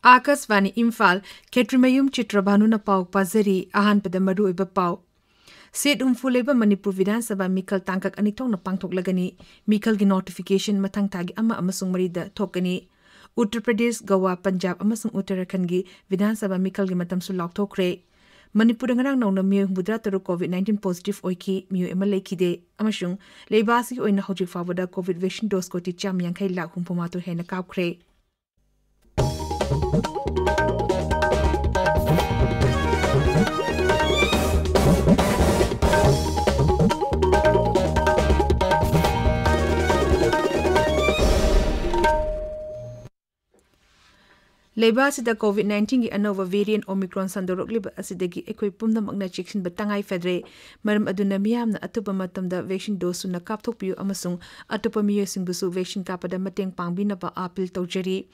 Akasvani Imphal Ketrimayum Chitrabhanu na pau pazari ahan pada maru iba pau. Set umfuleba Manipur Vidhan Sabha Mikal Tangkak anitong na pangtok lagani Mikal gi notification matang tagi ama amasung marida thokani. Uttar Pradesh, Goa, Punjab amasung Uttarakhand gi Vidhan Sabha Mikal gi matam su lok thokre. Manipur ngarang nauna miyo mudra taru COVID-19 positive oiki miyo emalay kide amasung leibasi oina hojik fawada COVID vaccine dose ko ti cham yang kay lak humpumatu hena kaukre. Leibasida COVID-19 gi anova variant Omicron sandorokliba asidagi ekoi pumnamakna chekshin batangai fedre maram aduna miyamna atupa matamda vaccine dose na kapthokpiu amasung atupa miyosingbusu vaccine kapada mateng pangbinaba appeal tawjari.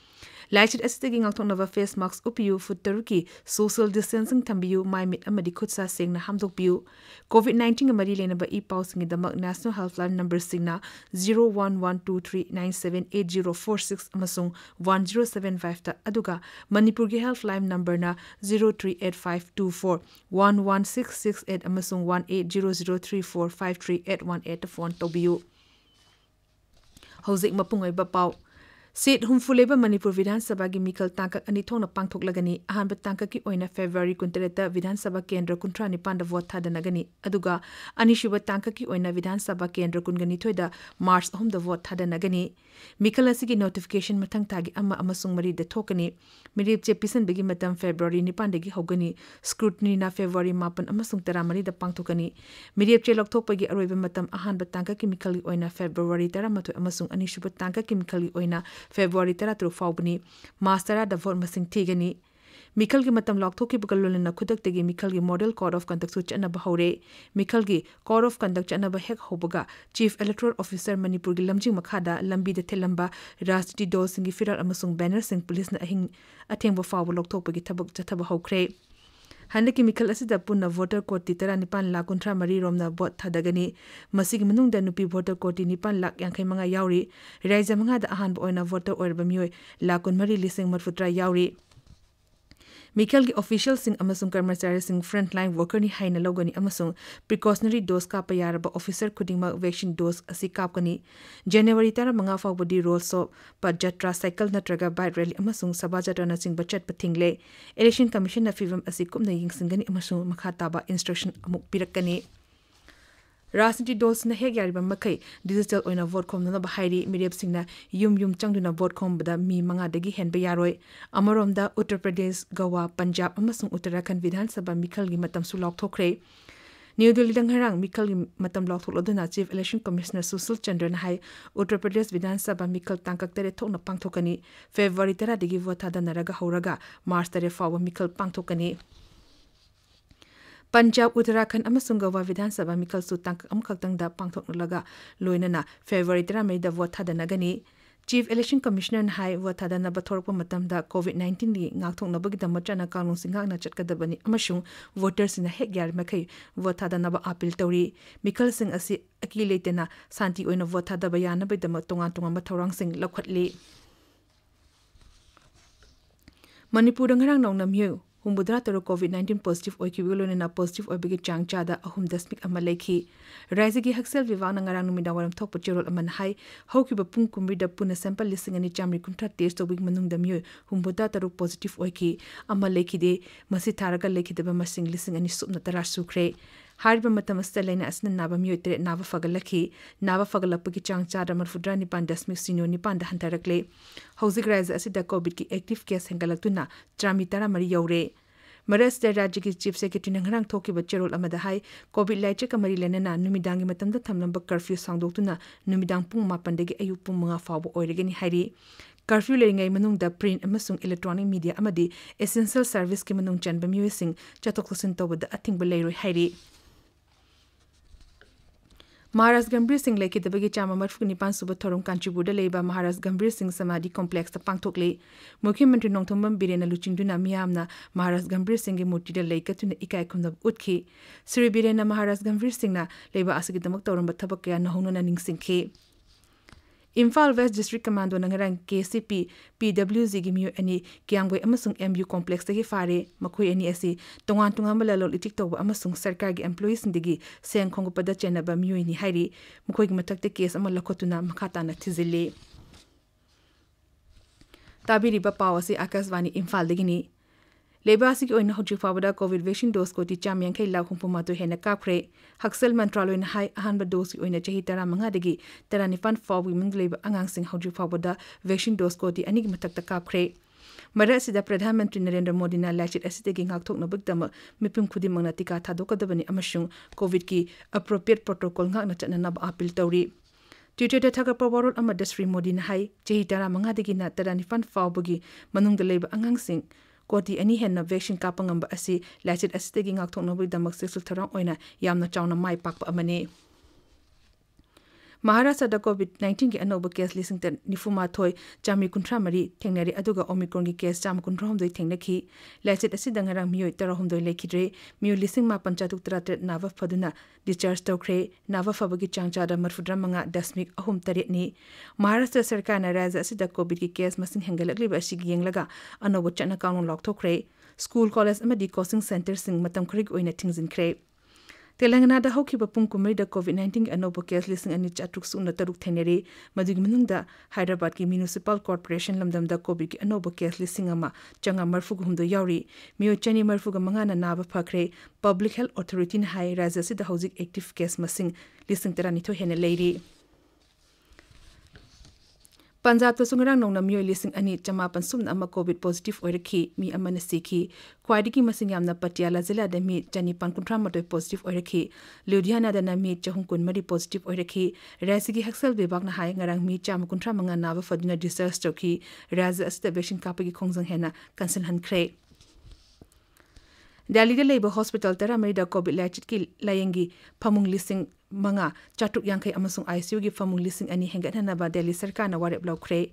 Laichit asidagi ngakthoknava face mask upiu futtaruki social distancing thambiu maimit amadi khutsa sengna hamdokpiu. COVID-19 amari lenaba ipausingidamak national helpline number singna 01.01.2022 amasung 1075 ta aduga Manipuri helpline number na 0385241166 amasung 180034531818 phone tobiu. Hauzik mapungai bapau Seat humfuleba Manipur Vidhan Sabha gi Mikal Tangkak anithong na pangthok lagani ahanba tangkak ki oina February 23 Vidhan Sabha Kendra kuntra nipanda vote thadanagani aduga anishuba tangkak ki oina Vidhan Sabha Kendra kungani thoida March ahum da vote thadanagani Mikal asigi notification matang tagi ama amasung mari da thokani mirip che pisan begi matam February nipanda gi hogani scrutiny na February mapan amasung taramari da pangthokani mirip che lokthok pagi aroiba matam ahanba tangkak ki Mikal gi oina February taramatho amasung anishuba tangkak ki Mikal gi oina February tara tru faubni mastera da vote masing thigani Mikal gi matam lokthok ki bukalolin na khudak tegi Mikal gi model code of conduct su chana bahore Mikal gi code of conduct chana ba hek hobaga chief electoral officer Manipur gi lamjing makhada lambi de thelamba rastri do singi firar amasung banner sing police na ahing athengba fawba lokthok pagi thabak chathaba hokre Handaki Mikal asida punna voter code ti tara nipan lakh kuntra mari romna vote thadagani masigi manung da nupi voter code ti nipan lakh yang manga yauri raija manga da ahan bo oina voter oirba mioi lakun mari lising marfutra yauri Mikal gi official sing amasung karmachari sing frontline worker ni haina logani amasung precautionary dose ka payaraba officer kudingma vaccine dose asi kapkani January tara manga fawbadi roll so pajatra cycle natraga bike rally amasung sabajatra na sing bachat pathingle election commission na fivam asi kumna yingsingani amasung makhataba instruction amuk pirakani Rajniti dose na hek yariba makai digital oina vote khom na bahari mirep singna yum changduna vote khom bada mi manga dagi hen ba yaroi amarom Uttar Pradesh Goa Punjab amasung Uttarakhand Vidhan Sabha Mikal gi matam su lok thokre New Delhi dang harang Mikal gi matam lok tholoduna Chief Election Commissioner Susil Chandran hai Uttar Pradesh Vidhan Sabha Mikal tangkak tere thokna pangthokani February tara digi vote hadanaraga horaga March tare fawa Mikal pangthokani Punjab Uttarakhand amasung Goa Vidhan Sabha Mikal su tangkak amkhaktang da pangthoknalaga loinana February tara mai da vote hadanagani Chief Election Commissioner hai vote hadana bathorpa matamda COVID-19 li ngakthoknabagi damachana kanung singhakna chatkadabani amasung voters in hek yar makai vote hadana ba appeal tori Mikal sing asi akiletena santi oina vote hadaba yana ba dama tonga mathorang sing lokhatli Manipur ngarang nauna myo Humbudra taro COVID-19 positive oikibulone na positive oibigi changchada ahum dasmik amaleki. Raizagi haksel viva na ngarang numida waram thok pachirol aman hai haukiba pung kumrida puna sample listing ani chamri kuntra test obig manung damyo humbudra taro positive oiki amaleki de masi tharaga leki deba masing listing ani subna tarar sukre. Hariba matamasta laina asna naba myoitre naba fagalaki naba fagalapagi changchada marfudra nipan dasmik sino nipan da hantarakle. Hauzik Raiza asida COVID ki active case hengalaktuna tramitara mari yaure. Maras da Rajya ki Chief Secretary ng harang thoki ba cherol amada hai COVID laiche kamari lenana numidangi matamda thamnamba curfew sangdoktuna numidang pung mapandagi ayu pung mga fawbo oiregani hari. Curfew leringai manung da print amasung electronic media amadi essential service ki manung chanba miwesing chatoklosin tawda atingba leiroi hari. Maharaj Gambhir Singh Leki Dabagi Chama Marfu Nipan Suba Thorum Kanchibuda Leba Maharaj Gambhir Singh Samadhi Complex the Pangtokle Mukhyamatri Nongthombam Birena Luchingduna Miyamna Maharaj Gambhir Singh Murti da Leika Tuna Ikai Kumna Utki Sri Birena Maharaj Gambhir Singh na Leba Asigi Damak Toramba Thabak Kaya Nahonuna Ningsingke Imphal West District Commando nangarang KCP PWZ gi miyo ani Kyangwei amasung MU complex tagi fare makoi ani asi tongan tungam balalo itik toba amasung sarkar gi employees ndigi seng khongupada chenaba miyo ni hairi makoi gi matakte case ama lakhotuna makhata na thizili tabiriba pawasi Akaswani Imphal dagini Lebasi ki oina hoji fawada COVID vaccine dose ko ti chamyang khai la khumphuma to hena kapre Haksel Mantralo in high ahanba dose ki oina chahi tara manga dagi tara nifan faw women leba angang sing hoji fawada vaccine dose ko ti anig matak ta kapre Mara sida Pradhan Mantri Narendra Modi na lachit asitegi ngakthok na bugdama mipim khudimang na tika thadokadabani amashung COVID ki appropriate protocol ngak na chanana ba appeal tawri Twitter da thaka pawarot amada Sri Modi na hai chahi tara manga dagi na tara nifan faw bugi manung da leba angang sing Koti ani henna vaccine kapangamba asi lachit asitegi ngakthokna buidamak sexual tharang oina yamna chawna mai pakpa amani Maharashtra da COVID-19 ki anoba case listing tan nifuma thoi chami kunthra mari thengnari aduga Omicron ki case cham kunthra homdoi thengnaki lachit asida ngarang miyoi tara homdoi lekhidre miyo lising ma panchatuk trate nava phaduna discharge tokre nava fabagi changcha da marfudra manga dasmik ahum taret ni Maharashtra sarkar na raja asida COVID ki case masing hengalakli ba sigi yenglaga anoba chana kanun lokthokre school college amadi coaching center sing matam khrig oina thingzin kre Telangana da hokiba pung kumari da COVID-19 anoba case listing ani chatuk suna taruk theneri madug manungda Hyderabad ki municipal corporation lamdam da COVID ki anoba case listing ama changa marfug humdo yauri miyo chani marfuga mangana naba phakre public health authority na hai raja sida housing active case masing listing tarani tho hena leiri Punjab to sungrang nong na miyo lising ani chamapan sumna ama COVID positive oirakhi mi amana sikhi khwaidigi masing yamna Patiala zila da mi chani pan kunthra matoi positive oirakhi Ludhiana da na mi chahung kun mari positive oirakhi Rasigi Haksel Bebak na hai ngarang mi cham kunthra manga nawa faduna discharge tokhi raza asta vaccine kapagi khongjang hena cancel han khre Delhi da Labor Hospital tara mari da COVID lachit ki layengi phamung lising manga chatuk yangkai amasung ICU gi phamung lising ani hengat hanaba Delhi sarkar na warep lokre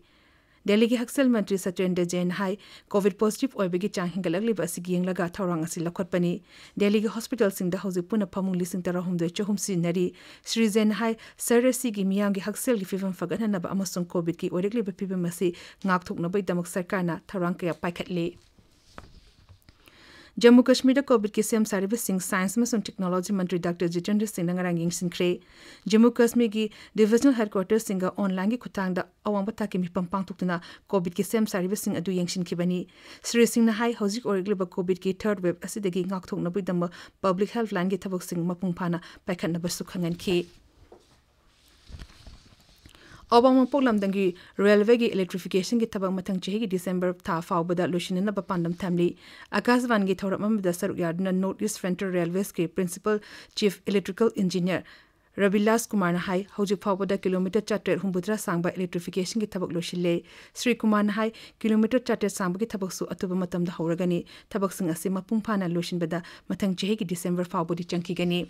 Delhi gi Haksel Mantri Satyendra Jain hai COVID positive oibegi chang hingalagli ba sigi yenglaga thawrang asi lakhotpani Delhi gi hospital sing da hozi puna phamung lising tara humdoi chahum sinari Sri Jain hai sarasi gi miyam gi Haksel gi fivam fagat hanaba amasung COVID ki orekli ba pibam asi ngakthok na bai damak sarkar na thawrang kaya paikhatle Jammu Kashmir da COVID ki sem saribas sing science and technology mantri Dr. Jitendra Singh ngarang ying sinkre Jammu Kashmir gi divisional headquarters singa online gi khutang da awang bata ki mi pampang tukna COVID ki sem saribas sing adu yeng sin kibani Sri Singh na hai hozik oregli ba COVID ki third wave asidagi ngak thok na bidam public health line gi thabok sing mapung phana paikhan na basu khangan ki Obama Poglam dangi railway gi electrification gi thabang mathang chehi gi December tha fawbada loshina na bapandam thamli Akaswan gi thoram da saruk yadna North East Frontier Railways ki principal chief electrical engineer Rabilas Kumar na hai hoji fawbada kilometer chatter humbudra sangba electrification gi thabak loshile Sri Kumar na hai kilometer chatter sangba gi thabak su atuba matam da hawragani thabak sing ase mapung phana loshin bada mathang chehi gi December fawbodi changki gani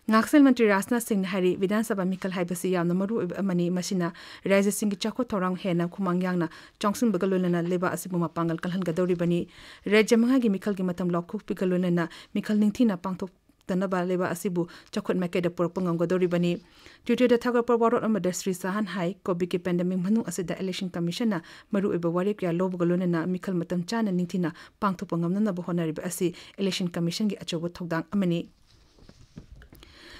Ngaksel Mantri Rajnath Singh Hari Vidhan Sabha Mikal Haibasi Yamna Maru Amani Masina Raja Singh Chakho Thorang Hena Khumang Yangna Chongsun Bagalolana Leba Asibuma Pangal Kalhan Gadori Bani Raja Manga gi Mikal gi Matam Lokhuk Pigalolana Mikal Ningthina Pangthok Tanaba Leba Asibu Chakhot Makeda Purpangam Gadori Bani Twitter da Thagar Parwarot Amada Sri Sahan Hai COVID ki pandemic manu asida election commission na Maru Eba Warek ya Lob Galolana Mikal Matam Chana Ningthina Pangthopangam na Bahonari Asi election commission gi achobo thokdang amani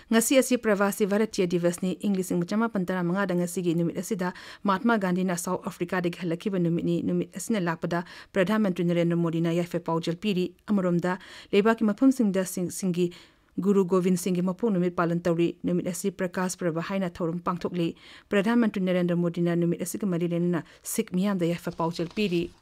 Ngasi asi Pravasi Bharatiya Divas ni English ing machama pantara manga da ngasi gi numit asida Mahatma Gandhi na South Africa de halakiba numit ni numit asina lakpada Pradhan Mantri Narendra Modi na yafe paujal piri amromda leba ki mafum singda singi Guru Govind Singh mapu numit palan tawri numit asi Prakash Prabha haina thorum pangthokli Pradhan Mantri Narendra Modi na numit asi ka marilena Sikh miyam da yafe paujal piri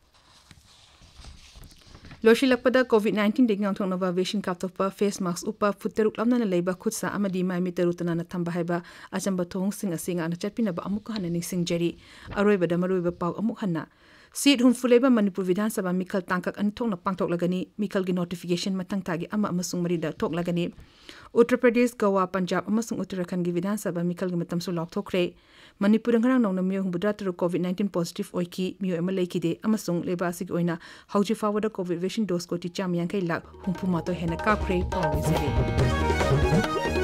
Loshilakpada COVID-19 ding ang thongna vaccine kaptopa face mask upa futeruk lamna na leiba khutsa amadi mai miterutana na thamba haiba achamba thong sing asinga na chatpina ba amuk hana ning sing jeri aroiba da maroiba pau amuk hana Seat hun fuleba Manipur Vidhan Sabha Mikal Tangkak an thokna pangthok lagani Mikal gi notification matang tagi ama amasung marida thok lagani Uttar Pradesh Goa Punjab amasung Uttarakhand gi Vidhan Sabha Mikal gi matam su lok thokre Manipur ngarang nong na miyo humbudra tru COVID-19 positive oiki miyo emalai ki de amasung leba sig oina hauji fawada COVID vaccine dose ko ti cham yang kai lak humpu mato hena ka kre pawizeri